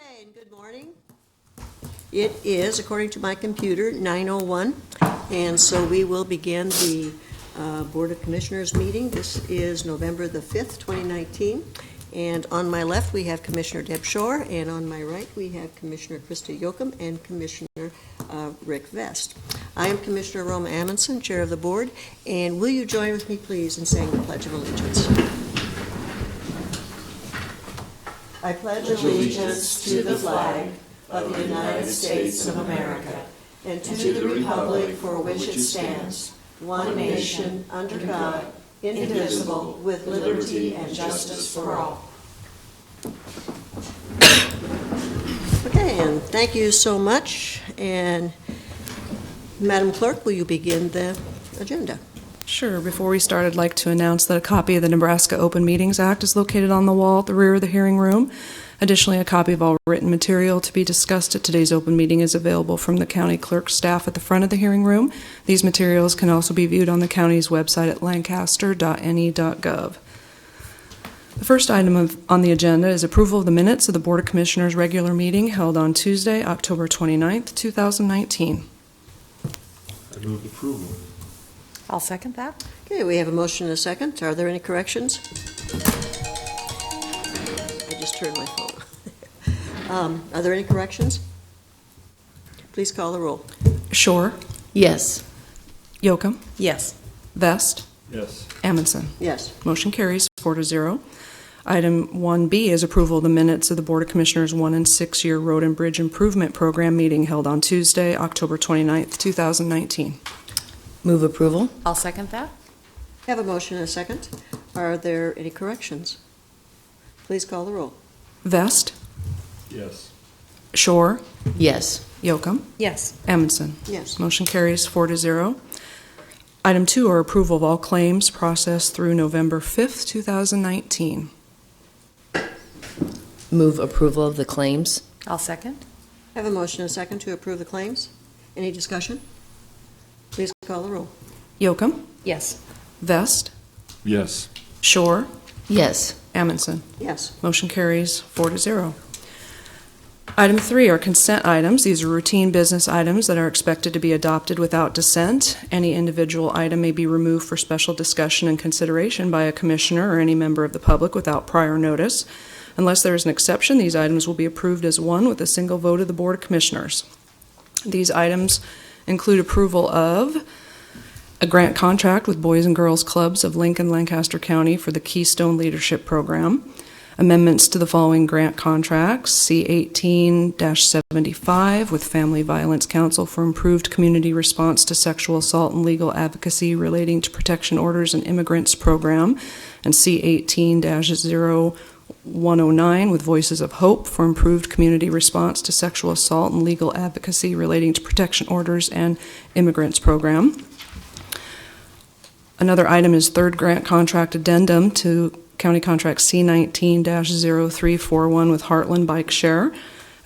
Okay, and good morning. It is, according to my computer, 9:01, and so we will begin the Board of Commissioners meeting. This is November the 5th, 2019, and on my left we have Commissioner Deb Shore, and on my right we have Commissioner Krista Yoakum and Commissioner Rick Vest. I am Commissioner Roma Amundsen, Chair of the Board, and will you join with me, please, in saying the Pledge of Allegiance? I pledge allegiance to the flag of the United States of America and to the republic for which it stands, one nation, under God, indivisible, with liberty and justice for all. Okay, and thank you so much. And Madam Clerk, will you begin the agenda? Sure. Before we start, I'd like to announce that a copy of the Nebraska Open Meetings Act is located on the wall at the rear of the hearing room. Additionally, a copy of all written material to be discussed at today's open meeting is available from the county clerk's staff at the front of the hearing room. These materials can also be viewed on the county's website at lancaster.ne.gov. The first item on the agenda is approval of the minutes of the Board of Commissioners' regular meeting held on Tuesday, October 29th, 2019. I move approval. I'll second that. Okay, we have a motion and a second. Are there any corrections? I just turned my phone. Are there any corrections? Please call the roll. Shore, Yes. Yoakum, Yes. Vest, Yes. Amundsen. Yes. Motion carries 4-0. Item 1B is approval of the minutes of the Board of Commissioners 1 and 6 year Road and Bridge Improvement Program meeting held on Tuesday, October 29th, 2019. Move approval. I'll second that. Have a motion and a second. Are there any corrections? Please call the roll. Vest, Yes. Shore, Yes. Yoakum, Yes. Amundsen. Yes. Motion carries 4-0. Item 2 are approval of all claims processed through November 5th, 2019. Move approval of the claims. I'll second. Have a motion and a second to approve the claims. Any discussion? Please call the roll. Yoakum, Yes. Vest, Yes. Shore, Yes. Amundsen. Yes. Motion carries 4-0. Item 3 are consent items. These are routine business items that are expected to be adopted without dissent. Any individual item may be removed for special discussion and consideration by a commissioner or any member of the public without prior notice. Unless there is an exception, these items will be approved as one with a single vote of the Board of Commissioners. These items include approval of a grant contract with Boys and Girls Clubs of Lincoln, Lancaster County for the Keystone Leadership Program, amendments to the following grant contracts: C18-75 with Family Violence Council for improved community response to sexual assault and legal advocacy relating to protection orders and immigrants program, and C18-0109 with Voices of Hope for improved community response to sexual assault and legal advocacy relating to protection orders and immigrants program. Another item is third grant contract addendum to County Contract C19-0341 with Heartland Bike Share,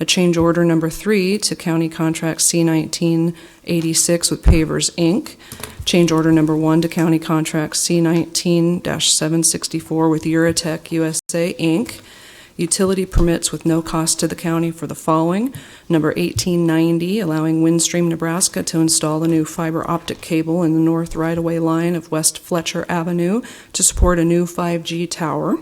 a change order number 3 to County Contract C1986 with Pavers, Inc., change order number 1 to County Contract C19-764 with Eurotech USA, Inc., utility permits with no cost to the county for the following: number 1890, allowing Windstream, Nebraska to install a new fiber optic cable in the north right-of-way line of West Fletcher Avenue to support a new 5G tower;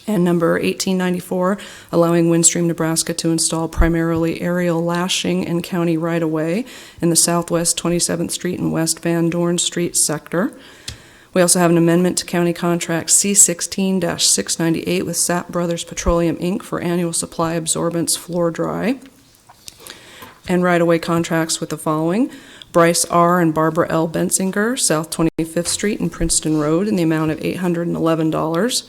and number 1894, allowing Windstream, Nebraska to install primarily aerial lashing and county right-of-way in the southwest 27th Street and West Van Dorn Street sector. We also have an amendment to County Contract C16-698 with Sapp Brothers Petroleum, Inc. for annual supply absorbance floor dry. And right-of-way contracts with the following: Bryce R. and Barbara L. Bensinger, South 25th Street and Princeton Road, in the amount of $811.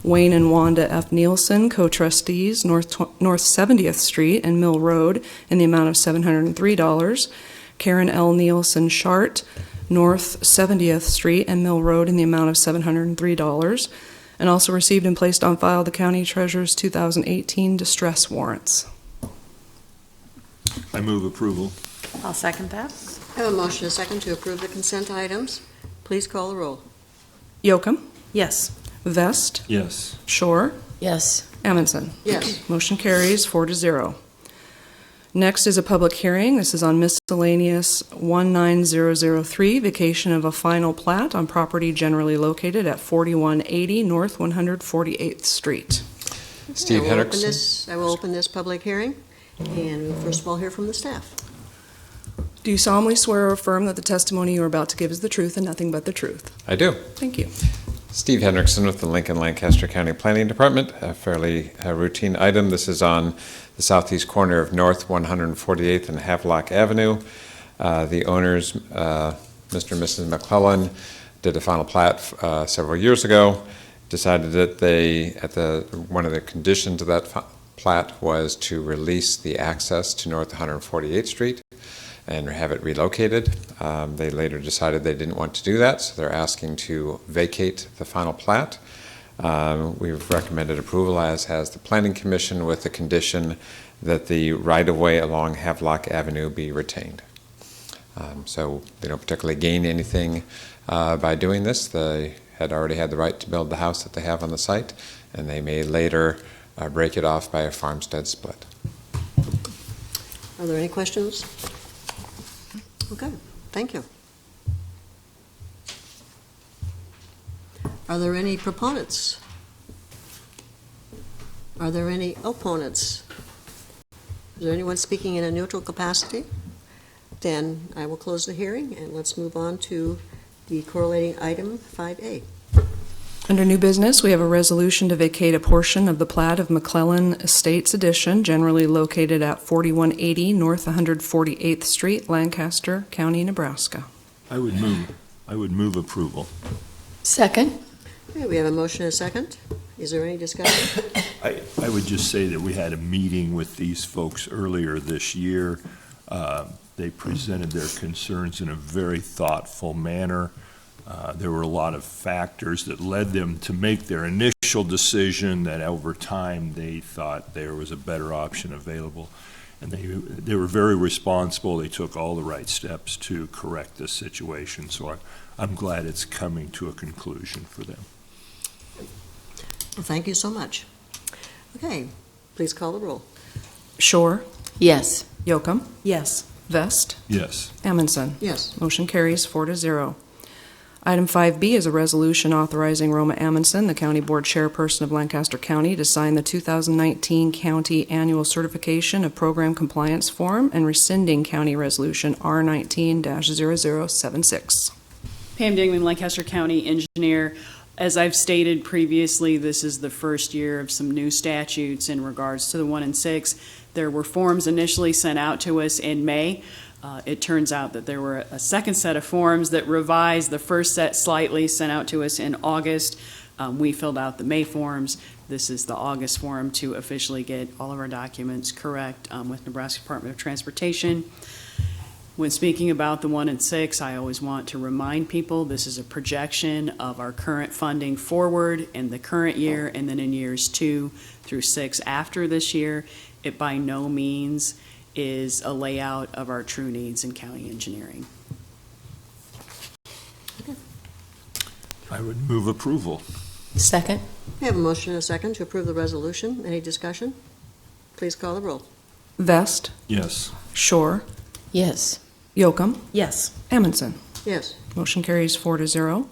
Wayne and Wanda F. Nielsen, co-trustees, North 70th Street and Mill Road, in the amount of $703. Karen L. Nielsen Shart, North 70th Street and Mill Road, in the amount of $703, and also received and placed on file the County Treasurer's 2018 distress warrants. I move approval. I'll second that. I have a motion and a second to approve the consent items. Please call the roll. Yoakum, Yes. Vest, Yes. Shore, Yes. Amundson. Yes. Motion carries 4-0. Next is a public hearing. This is on miscellaneous 19003, vacation of a final plat on property generally located at 4180 North 148th Street. Steve Henriksen. I will open this public hearing, and we'll first of all hear from the staff. Do you solemnly swear or affirm that the testimony you are about to give is the truth and nothing but the truth? I do. Thank you. Steve Henriksen with the Lincoln Lancaster County Planning Department. A fairly routine item. This is on the southeast corner of North 148th and Havelock Avenue. The owners, Mr. and Mrs. McClellan, did a final plat several years ago. Decided that one of the conditions of that plat was to release the access to North 148th Street and have it relocated. They later decided they didn't want to do that, so they're asking to vacate the final plat. We've recommended approval, as has the Planning Commission, with the condition that the right-of-way along Havelock Avenue be retained. So they don't particularly gain anything by doing this. They had already had the right to build the house that they have on the site, and they may later break it off by a farmstead split. Are there any questions? Okay, thank you. Are there any proponents? Are there any opponents? Is there anyone speaking in a neutral capacity? Then I will close the hearing, and let's move on to the correlating item 5A. Under new business, we have a resolution to vacate a portion of the plat of McClellan Estates Edition, generally located at 4180 North 148th Street, Lancaster County, Nebraska. I would move approval. Second. Okay, we have a motion and a second. Is there any discussion? I would just say that we had a meeting with these folks earlier this year. They presented their concerns in a very thoughtful manner. There were a lot of factors that led them to make their initial decision that over time they thought there was a better option available. And they were very responsible. They took all the right steps to correct this situation. So I'm glad it's coming to a conclusion for them. Well, thank you so much. Okay, please call the roll. Shore, Yes. Yocum, Yes. Vest, Yes. Amundson. Yes. Motion carries 4-0. Item 5B is a resolution authorizing Roma Amundson, the County Board Chairperson of Lancaster County, to sign the 2019 County Annual Certification of Program Compliance Form and rescinding County Resolution R19-0076. Pam Dingman, Lancaster County Engineer. As I've stated previously, this is the first year of some new statutes in regards to the 1 and 6. There were forms initially sent out to us in May. It turns out that there were a second set of forms that revised the first set slightly, sent out to us in August. We filled out the May forms. This is the August form to officially get all of our documents correct with Nebraska Department of Transportation. When speaking about the 1 and 6, I always want to remind people this is a projection of our current funding forward in the current year and then in years 2 through 6 after this year. It by no means is a layout of our true needs in county engineering. I would move approval. Second. We have a motion and a second to approve the resolution. Any discussion? Please call the roll. Vest, Yes. Shore, Yes. Yocum, Yes. Amundson. Yes. Motion carries 4-0.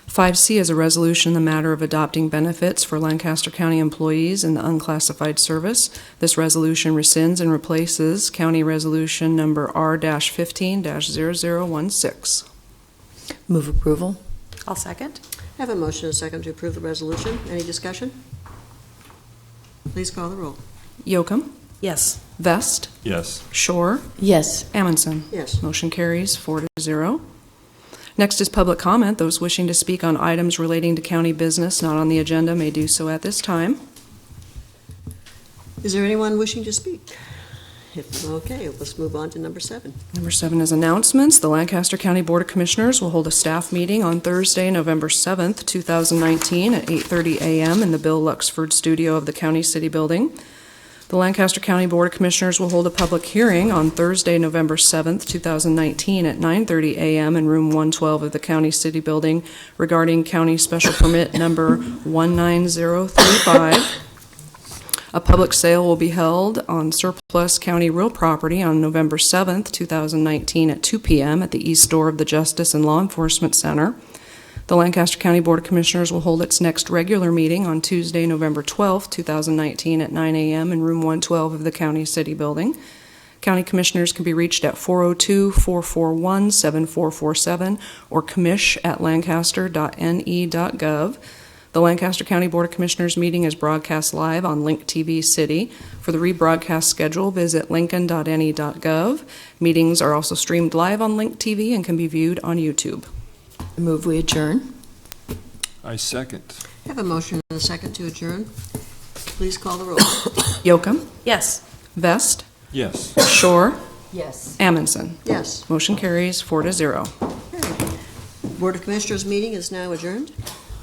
5C is a resolution in the matter of adopting benefits for Lancaster County employees in the unclassified service. This resolution rescinds and replaces County Resolution number R-15-0016. Move approval. I'll second. I have a motion and a second to approve the resolution. Any discussion? Please call the roll. Yocum, Yes. Vest, Yes. Shore, Yes. Amundson. Yes. Motion carries 4-0. Next is public comment. Those wishing to speak on items relating to county business not on the agenda may do so at this time. Is there anyone wishing to speak? If okay, let's move on to number 7. Number 7 is announcements. The Lancaster County Board of Commissioners will hold a staff meeting on Thursday, November 7th, 2019 at 8:30 a.m. in the Bill Luxford Studio of the County City Building. The Lancaster County Board of Commissioners will hold a public hearing on Thursday, November 7th, 2019 at 9:30 a.m. in room 112 of the County City Building regarding County Special Permit number 19035 A public sale will be held on surplus county real property on November 7th, 2019 at 2 p.m. at the east door of the Justice and Law Enforcement Center. The Lancaster County Board of Commissioners will hold its next regular meeting on Tuesday, November 12th, 2019 at 9 a.m. in room 112 of the County City Building. County Commissioners can be reached at 402-441-7447 or commish@lancaster.ne.gov. The Lancaster County Board of Commissioners meeting is broadcast live on Link TV City. For the rebroadcast schedule, visit lincoln.ne.gov. Meetings are also streamed live on Link TV and can be viewed on YouTube. Move we adjourn. I second. I have a motion and a second to adjourn. Please call the roll. Yocum, Yes. Vest, Yes. Shore, Yes. Amundson. Yes. Motion carries 4-0. Board of Commissioners meeting is now adjourned,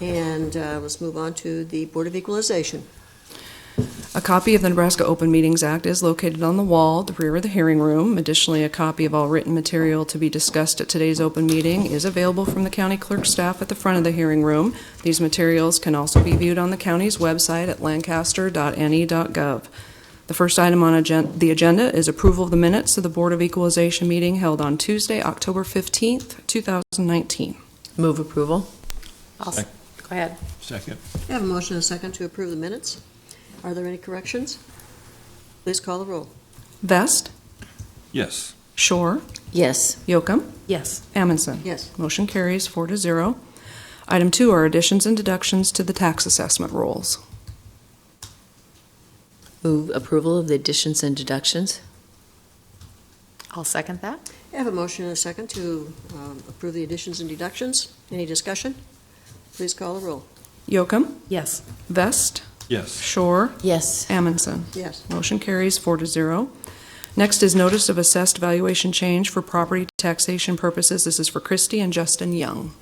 and let's move on to the Board of Equalization. A copy of the Nebraska Open Meetings Act is located on the wall at the rear of the hearing room. Additionally, a copy of all written material to be discussed at today's open meeting is available from the county clerk staff at the front of the hearing room. These materials can also be viewed on the county's website at lancaster.ne.gov. The first item on the agenda is approval of the minutes of the Board of Equalization meeting held on Tuesday, October 15th, 2019. Move approval. Go ahead. Second. I have a motion and a second to approve the minutes. Are there any corrections? Please call the roll. Vest, Yes. Shore, Yes. Yocum, Yes. Amundson. Yes. Motion carries 4-0. Item 2 are additions and deductions to the tax assessment rolls. Move approval of the additions and deductions. I'll second that. I have a motion and a second to approve the additions and deductions. Any discussion? Please call the roll. Yocum, Yes. Vest, Yes. Shore, Yes. Amundson. Yes. Motion carries 4-0. Next is notice of assessed valuation change for property taxation purposes. This is for Christy and Justin Young.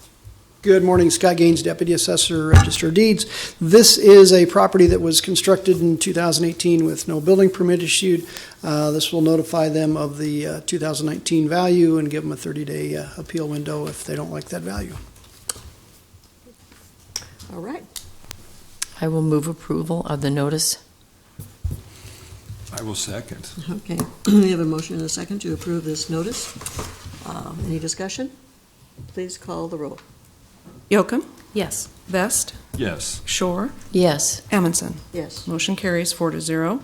Good morning, Scott Gaines, Deputy Assessor, Register of Deeds. This is a property that was constructed in 2018 with no building permit issued. This will notify them of the 2019 value and give them a 30-day appeal window if they don't like that value. All right. I will move approval of the notice. I will second. Okay. We have a motion and a second to approve this notice. Any discussion? Please call the roll. Yocum, Yes. Vest, Yes. Shore, Yes. Amundson. Yes. Motion carries 4-0.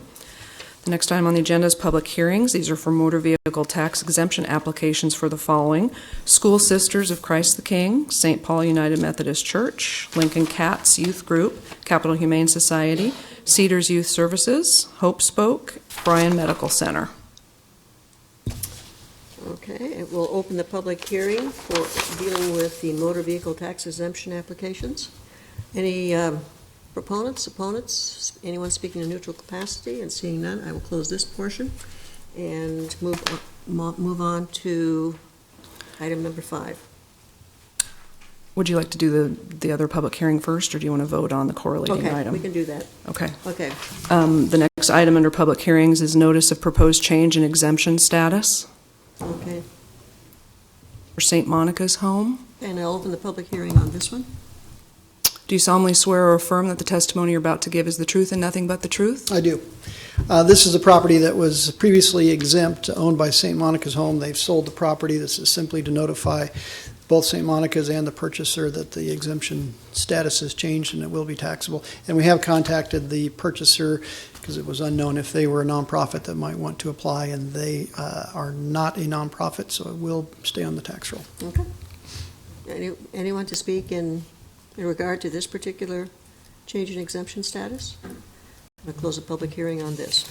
The next item on the agenda is public hearings. These are for motor vehicle tax exemption applications for the following: School Sisters of Christ the King, St. Paul United Methodist Church, Lincoln Cats Youth Group, Capital Humane Society, Cedars Youth Services, Hope Spoke, Bryan Medical Center. Okay, it will open the public hearing for dealing with the motor vehicle tax exemption applications. Any proponents, opponents, anyone speaking in neutral capacity? And seeing none, I will close this portion and move on to item number 5. Would you like to do the other public hearing first, or do you want to vote on the correlating Okay, item? we can do that. Okay. Okay. The next item under public hearings is notice of proposed change in exemption status Okay. for St. Monica's Home. And I'll open the public hearing on this one. Do you solemnly swear or affirm that the testimony you're about to give is the truth and nothing but the truth? I do. This is a property that was previously exempt, owned by St. Monica's Home. They've sold the property. This is simply to notify both St. Monica's and the purchaser that the exemption status has changed and it will be taxable. And we have contacted the purchaser because it was unknown if they were a nonprofit that might want to apply, and they are not a nonprofit, so it will stay on the tax roll. Okay. Anyone to speak in regard to this particular change in exemption status? I'm going to close the public hearing on this.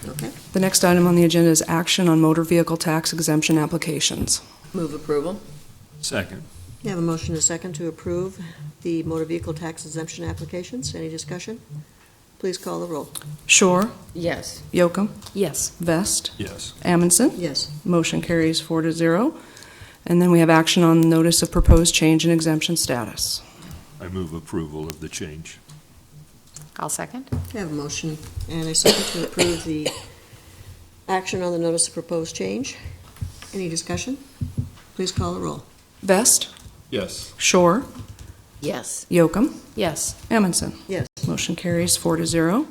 Okay. The next item on the agenda is action on motor vehicle tax exemption applications. Move approval. Second. You have a motion and a second to approve the motor vehicle tax exemption applications. Any discussion? Please call the roll. Shore, Yes. Yocum, Yes. Vest, Yes. Amundson. Yes. Motion carries 4-0. And then we have action on notice of proposed change in exemption status. I move approval of the change. I'll second. You have a motion and a second to approve the action on the notice of proposed change. Any discussion? Please call the roll. Vest, Yes. Shore, Yes. Yocum, Yes. Amundson. Yes. Motion carries 4-0.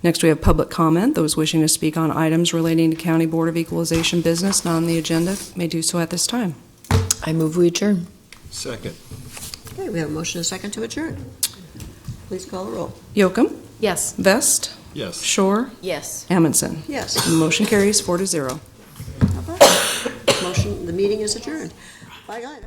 Next, we have public comment. Those wishing to speak on items relating to County Board of Equalization business not on the agenda may do so at this time. I move we adjourn. Second. Okay, we have a motion and a second to adjourn. Please call the roll. Yocum, Yes. Vest, Yes. Shore, Yes. Amundson. Yes. Motion carries 4-0. Motion, the meeting is adjourned. Bye, guys.